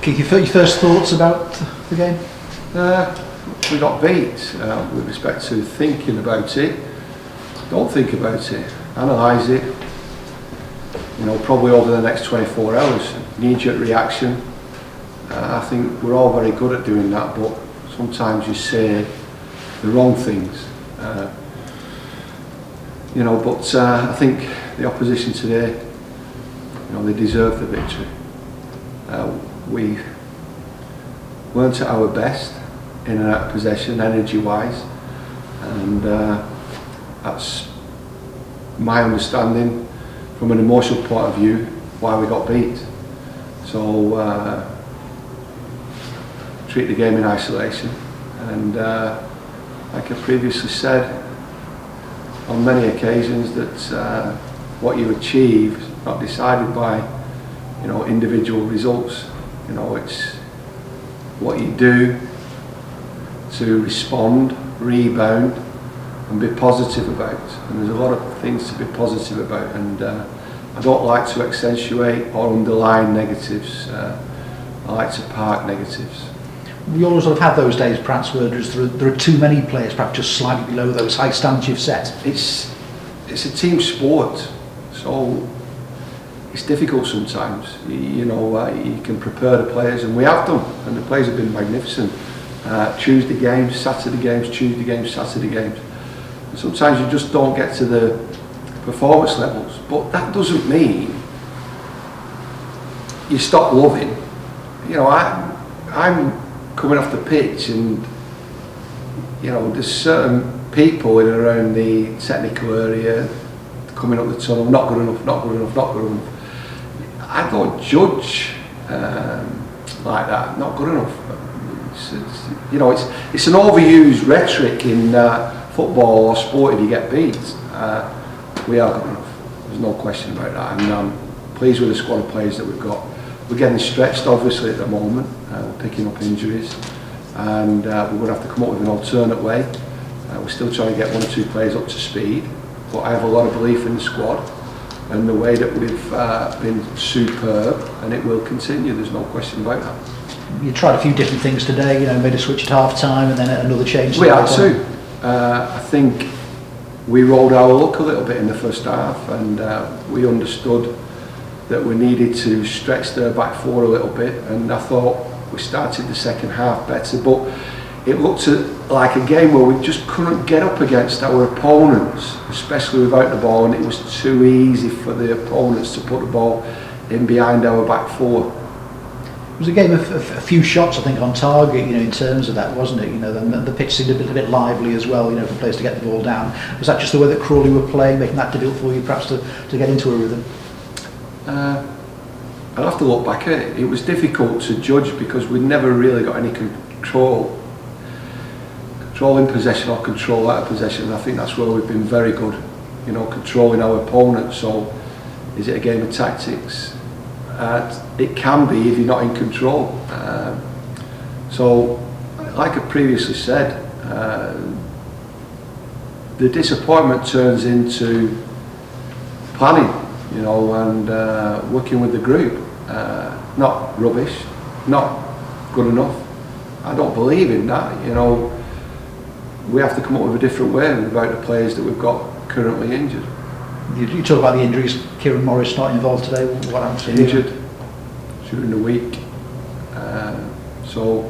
Keith, your first thoughts about the game? We got beat with respect to thinking about it. Don't think about it, analyse it. Probably over the next 24 hours, knee-jerk reaction. I think we're all very good at doing that, but sometimes you say the wrong things. But I think the opposition today, they deserve the victory. We weren't at our best in and out of possession, energy-wise, and that's my understanding from an emotional point of view why we got beat. So treat the game in isolation, and like I previously said on many occasions, that what you achieve is not decided by individual results. It's what you do to respond, rebound, and be positive about. And there's a lot of things to be positive about, and I don't like to accentuate or underline negatives. I like to park negatives. We always have had those days, perhaps, where there are too many players, perhaps just slightly below those high standards you've set. It's a team sport, so it's difficult sometimes. You can prepare the players, and we have done, and the players have been magnificent. Tuesday games, Saturday games, Tuesday games, Saturday games. And sometimes you just don't get to the performance levels, but that doesn't mean you stop loving. I'm coming off the pitch, and there's certain people in and around the technical area coming up the tunnel, not good enough, not good enough, not good enough. I don't judge like that, not good enough. It's an overused rhetoric in football or sport. If you get beat, we are good enough. There's no question about that, and I'm pleased with the squad of players that we've got. We're getting stretched, obviously, at the moment. We're picking up injuries, and we're going to have to come up with an alternate way. We're still trying to get one or two players up to speed, but I have a lot of belief in the squad and the way that we've been superb, and it will continue. There's no question about that. You tried a few different things today. Made a switch at half time and then another change. We had to. I think we rolled our luck a little bit in the first half, and we understood that we needed to stretch their back four a little bit, and I thought we started the second half better, but it looked like a game where we just couldn't get up against our opponents, especially without the ball, and it was too easy for the opponents to put the ball in behind our back four. It was a game of a few shots, I think, on target, in terms of that, wasn't it? The pitch seemed a bit lively as well, for players to get the ball down. Was that just the way that Crawley were playing, making that difficult for you, perhaps, to get into a rhythm? I'll have to look back at it. It was difficult to judge because we'd never really got any control in possession or control out of possession, and I think that's where we've been very good, controlling our opponents. So is it a game of tactics? It can be if you're not in control. So like I previously said, the disappointment turns into planning, and working with the group. Not rubbish, not good enough. I don't believe in that. We have to come up with a different way about the players that we've got currently injured. You talk about the injuries. Kieran Morris not involved today. What happened to him? Injured during the week. So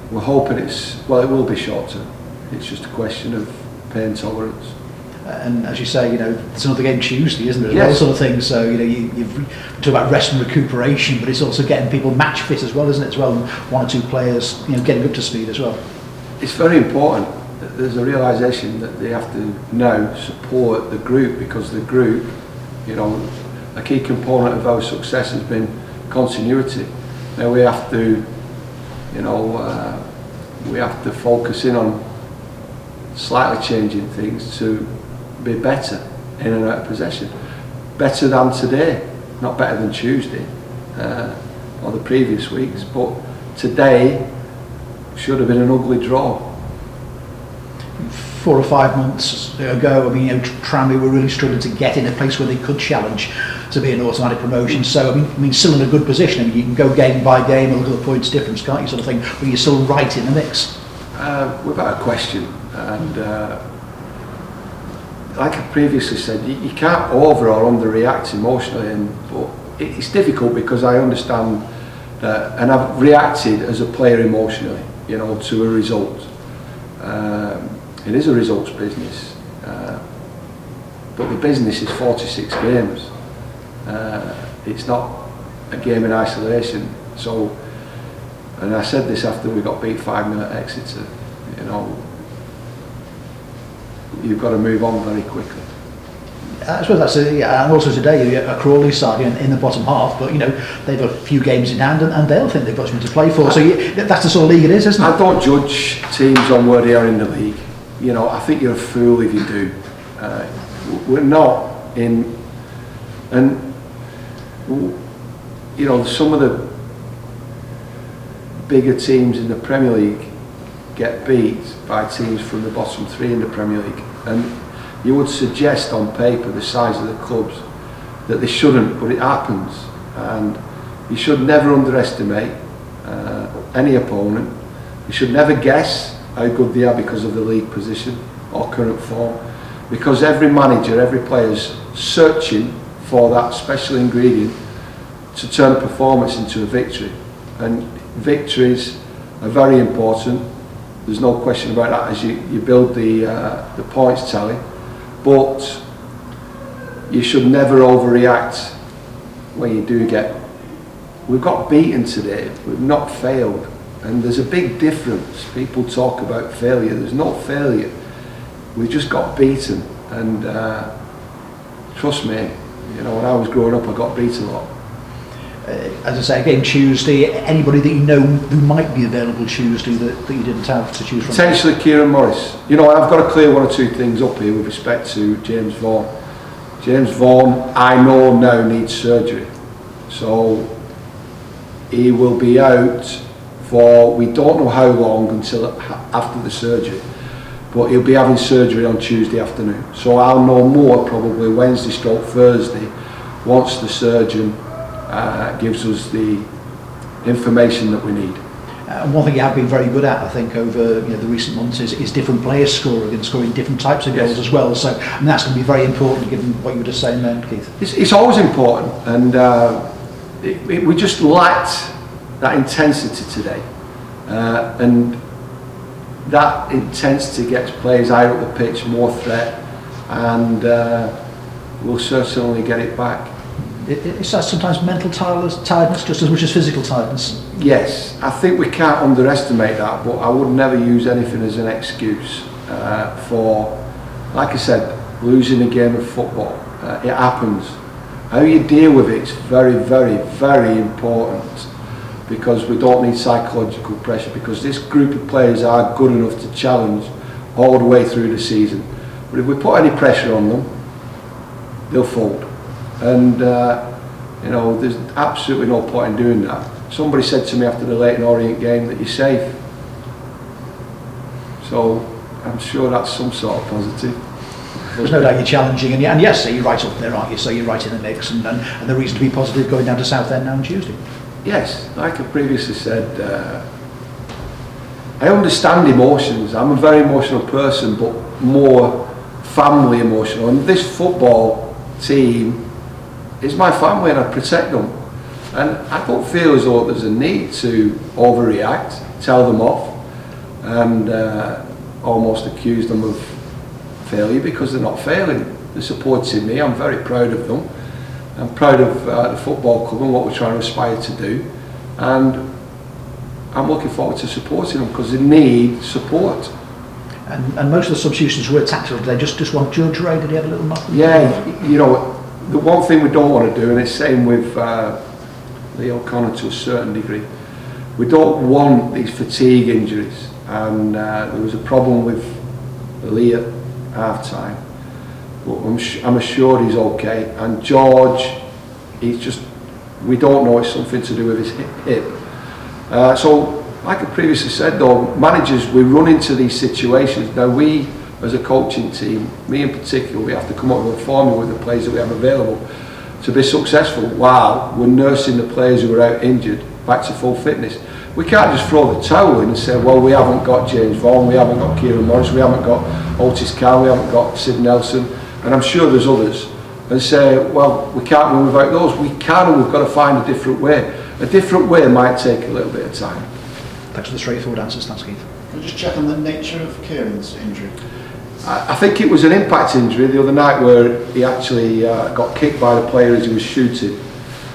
we're hoping it will be shorter. It's just a question of pain tolerance. And as you say, there's another game Tuesday, isn't there? Yes. Sort of things. So you've talked about rest and recuperation, but it's also getting people match fit as well, isn't it? As well, and one or two players, getting up to speed as well. It's very important. There's a realisation that they have to now support the group, because the group, a key component of our success has been continuity. Now we have to, focus in on slightly changing things to be better in and out of possession. Better than today, not better than Tuesday or the previous weeks, but today should have been an ugly draw. 4 or 5 months ago, Tranmere were really struggling to get in a place where they could challenge. to be an automatic promotion. So I mean, still in a good position. I mean, you can go game by game and look at the points difference, can't you, sort of thing, but you're still right in the mix. Without a question, and like I previously said, you can't over or underreact emotionally, but it's difficult because I understand that, and I've reacted as a player emotionally, you know, to a result. It is a results business, but the business is 46 games. It's not a game in isolation. So, and I said this after we got beat 5-0 at Exeter, you know, you've got to move on very quickly. I suppose that's and also today a Crawley side in the bottom half, but you know they've got a few games in hand and they'll think they've got something to play for. So that's the sort of league it is, isn't it? I don't judge teams on where they are in the league. You know, I think you're a fool if you do. We're not in, and you know, some of the bigger teams in the Premier League get beat by teams from the bottom three in the Premier League, and you would suggest on paper, the size of the clubs, that they shouldn't, but it happens, and you should never underestimate any opponent. You should never guess how good they are because of the league position or current form, because every manager, every player is searching for that special ingredient to turn a performance into a victory, and victories are very important. There's no question about that as you build the points tally. But you should never overreact when you do get. We've got beaten today, we've not failed, and there's a big difference. People talk about failure, there's no failure. We just got beaten, and trust me, you know, when I was growing up I got beat a lot. As I say, again Tuesday, anybody that you know who might be available Tuesday that you didn't have to choose from? Potentially Kieran Morris. You know, I've got to clear one or two things up here with respect to James Vaughan. James Vaughan, I know now, needs surgery. So he will be out for, we don't know how long until after the surgery, but he'll be having surgery on Tuesday afternoon. So I'll know more probably Wednesday/Thursday once the surgeon gives us the information that we need. One thing you have been very good at, I think, over the recent months is different players scoring and scoring different types of goals as well. So and that's going to be very important given what you were just saying then, Keith. It's always important, and we just lacked that intensity today, and that intensity gets players higher up the pitch, more threat, and we'll certainly get it back. It's that sometimes mental tiredness just as much as physical tiredness. Yes, I think we can't underestimate that, but I would never use anything as an excuse for, like I said, losing a game of football. It happens. How you deal with it is very, very, very important, because we don't need psychological pressure, because this group of players are good enough to challenge all the way through the season. But if we put any pressure on them, they'll fold. And you know, there's absolutely no point in doing that. Somebody said to me after the Leyton Orient game that you're safe. So I'm sure that's some sort of positive. There's no doubt you're challenging, and yes, so you're right up there, aren't you? So you're right in the mix, and the reason to be positive going down to Southend now on Tuesday. Yes, like I previously said, I understand emotions. I'm a very emotional person, but more family emotional. And this football team is my family, and I protect them. And I don't feel as though there's a need to overreact, tell them off, and almost accuse them of failure, because they're not failing. They're supporting me. I'm very proud of them. I'm proud of the football club and what we're trying to aspire to do. And I'm looking forward to supporting them, because they need support. And most of the substitutions were tactical. They just want Judge Ray. Did he have a little knock? Yeah, you know, the one thing we don't want to do, and it's same with Lee O'Connor to a certain degree, we don't want these fatigue injuries. And there was a problem with Lee at half-time, but I'm assured he's okay. And George, he's just, we don't know, it's something to do with his hip. So, like I previously said though, managers, we run into these situations. Now we, as a coaching team, me in particular, we have to come up with a formula with the players that we have available. to be successful while we're nursing the players who are out injured back to full fitness. We can't just throw the towel in and say, well, we haven't got James Vaughan, we haven't got Kieran Morris, we haven't got Otis Carr, we haven't got Sid Nelson, and I'm sure there's others, and say, well, we can't win without those. We can, and we've got to find a different way. A different way might take a little bit of time. Thanks for the straightforward answers. Thanks, Keith. Can I just check on the nature of Kieran's injury? I think it was an impact injury the other night where he actually got kicked by the player as he was shooting,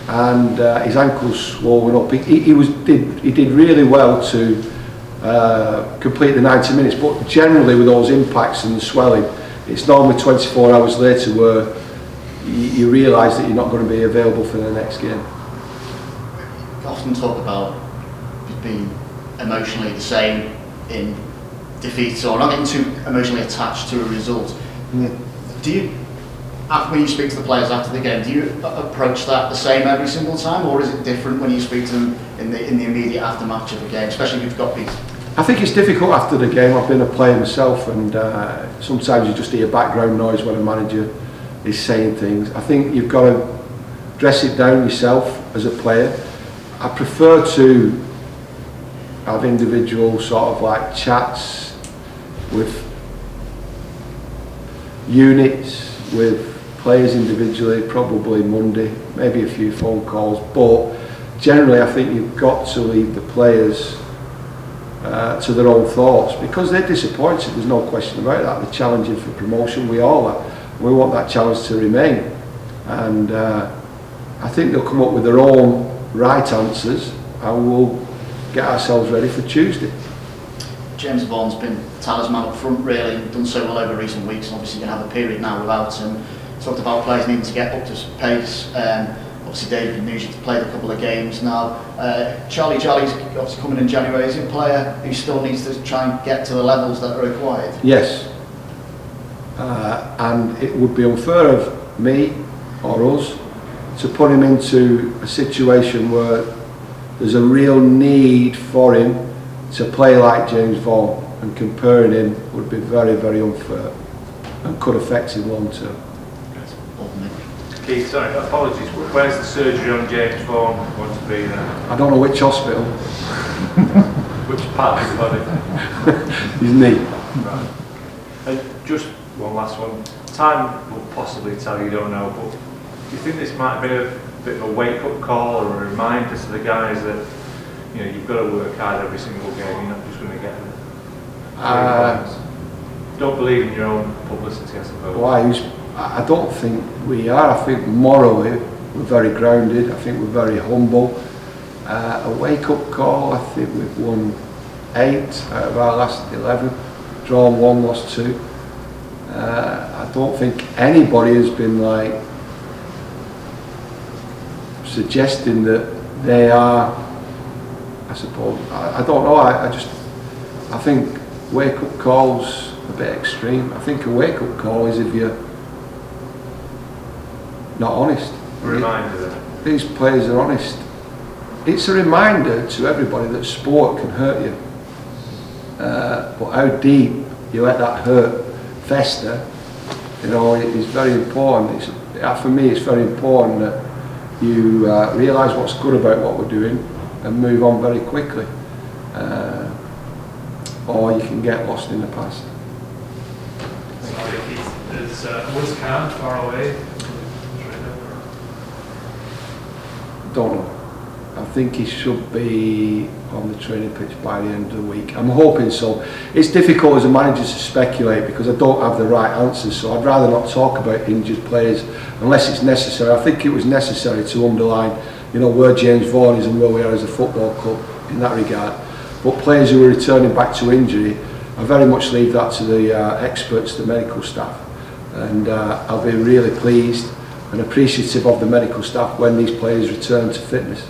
and his ankle's swollen up. He did really well to complete the 90 minutes, but generally with those impacts and the swelling, it's normally 24 hours later where you realise that you're not going to be available for the next game. We often talk about being emotionally the same in defeats, or not getting too emotionally attached to a result. Do you, when you speak to the players after the game, do you approach that the same every single time, or is it different when you speak to them in the immediate aftermath of a game, especially if you've got beat? I think it's difficult after the game. I've been a player myself, and sometimes you just hear background noise when a manager is saying things. I think you've got to dress it down yourself as a player. I prefer to have individual sort of like chats with units, with players individually, probably Monday, maybe a few phone calls, but generally I think you've got to leave the players to their own thoughts, because they're disappointed, there's no question about that. They're challenging for promotion, we all are. We want that challenge to remain, and I think they'll come up with their own right answers, and we'll get ourselves ready for Tuesday. James Vaughan's been talisman up front, really, done so well over recent weeks, and obviously you're going to have a period now without him. Talked about players needing to get up to pace. Obviously David Nugent's played a couple of games now. Charlie's obviously coming in January. Is he a player who still needs to try and get to the levels that are required? Yes. And it would be unfair of me or us to put him into a situation where there's a real need for him to play like James Vaughan, and comparing him would be very, very unfair and could affect him long term. Keith, sorry, apologies. Where's the surgery on James Vaughan going to be then? I don't know which hospital. Which part of his body? His knee. Right. And just one last one. Time will possibly tell, you don't know, but do you think this might have been a bit of a wake-up call or a reminder to the guys that, you know, you've got to work hard every single game, you're not just going to get them? Don't believe in your own publicity, I suppose. Why? I don't think we are. I think morally we're very grounded. I think we're very humble. A wake-up call, I think we've won 8 out of our last 11, drawn 1, lost 2. I don't think anybody has been like suggesting that they are, I suppose, I don't know, I think wake-up calls a bit extreme. I think a wake-up call is if you're not honest. A reminder that these players are honest. It's a reminder to everybody that sport can hurt you, but how deep you let that hurt fester, you know, it is very important. For me, it's very important that you realise what's good about what we're doing and move on very quickly, or you can get lost in the past. Sorry, Keith. Is Woods Can far away? Don't know. I think he should be on the training pitch by the end of the week. I'm hoping so. It's difficult as a manager to speculate because I don't have the right answers, so I'd rather not talk about injured players unless it's necessary. I think it was necessary to underline, you know, where James Vaughan is and where we are as a football club in that regard. But players who are returning back to injury, I very much leave that to the experts, the medical staff, and I'll be really pleased and appreciative of the medical staff when these players return to fitness.